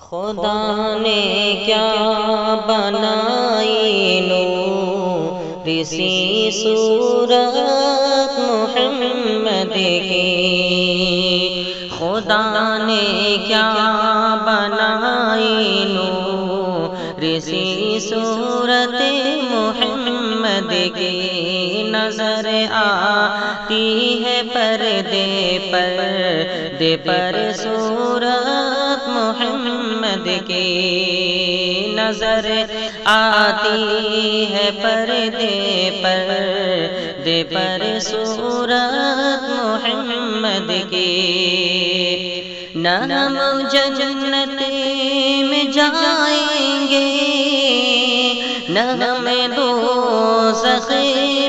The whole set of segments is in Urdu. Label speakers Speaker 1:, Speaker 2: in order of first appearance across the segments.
Speaker 1: خدا نے کیا بنائی نور سی صورت محمد کی، خدا نے کیا بنائی نور سی صورت محمد کی، نظر آتی ہے پردے پر صورت محمد کی، نظر آتی ہے پردے پر صورت محمد کی، نہ ہم جنت میں جائیں گے نہ ہم دوزخ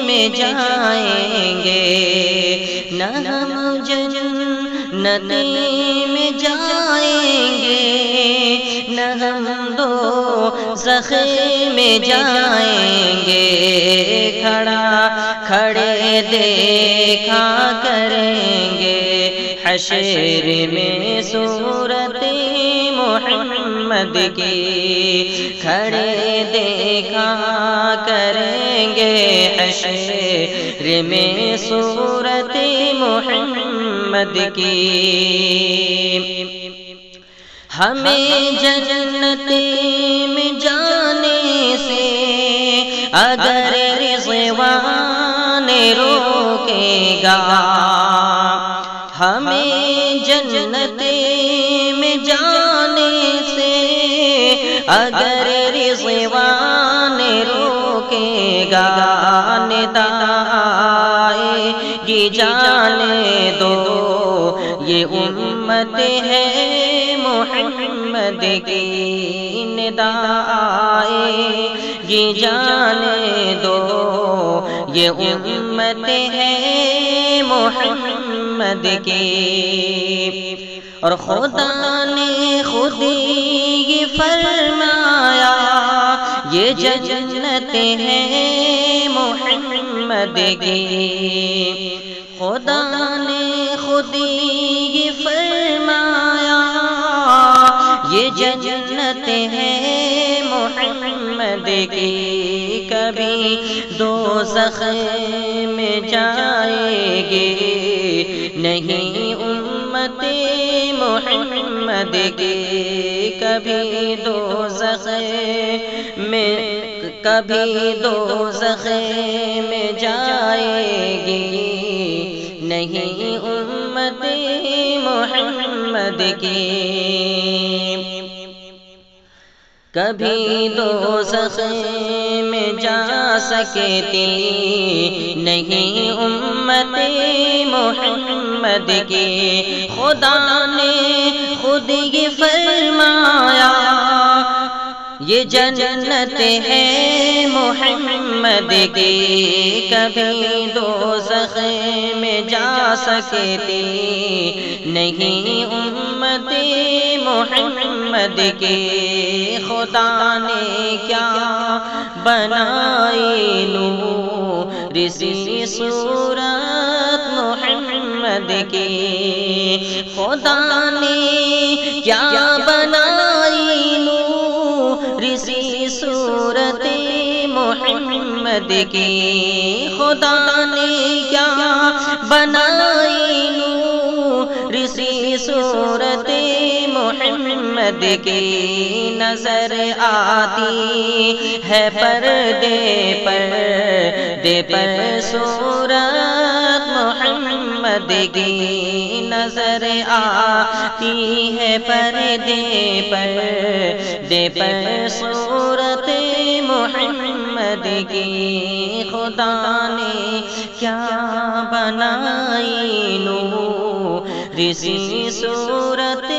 Speaker 1: میں جائیں گے، نہ ہم جنت میں جائیں گے نہ ہم دوزخ میں جائیں گے، کھڑے دیکھا کریں گے حشر میں صورت محمد کی، کھڑے دیکھا کریں گے حشر میں صورت محمد کی، ہمیں جنت میں جانے سے اگر رضوان روکے گا، ہمیں جنت میں جانے سے اگر رضوان روکے گا، ندائے گی جانے دو یہ امت ہے محمد کی، ندائے گی جانے دو یہ امت ہے محمد کی، اور خدا نے خود ہی فرمایا یہ جنت ہے محمد کی، خدا نے خود ہی فرمایا یہ جنت ہے محمد کی، کبھی دوزخ میں جائے گی نہیں امت محمد کی، کبھی دوزخ میں جائے گی نہیں امت محمد کی، کبھی دوزخ میں جا سکتی نہیں امت محمد کی، خدا نے خود یہ فرمایا یہ جنت ہے محمد کی، کبھی دوزخ میں جا سکتی نہیں امت محمد کی، خدا نے کیا بنائی نور سی صورت محمد کی، خدا نے کیا بنائی نور سی صورت محمد کی، خدا نے کیا بنائی نور سی صورت محمد کی، نظر آتی ہے پردے پر صورت محمد کی، نظر آتی ہے پردے پر صورت محمد کی، خدا نے کیا بنائی نور سی صورت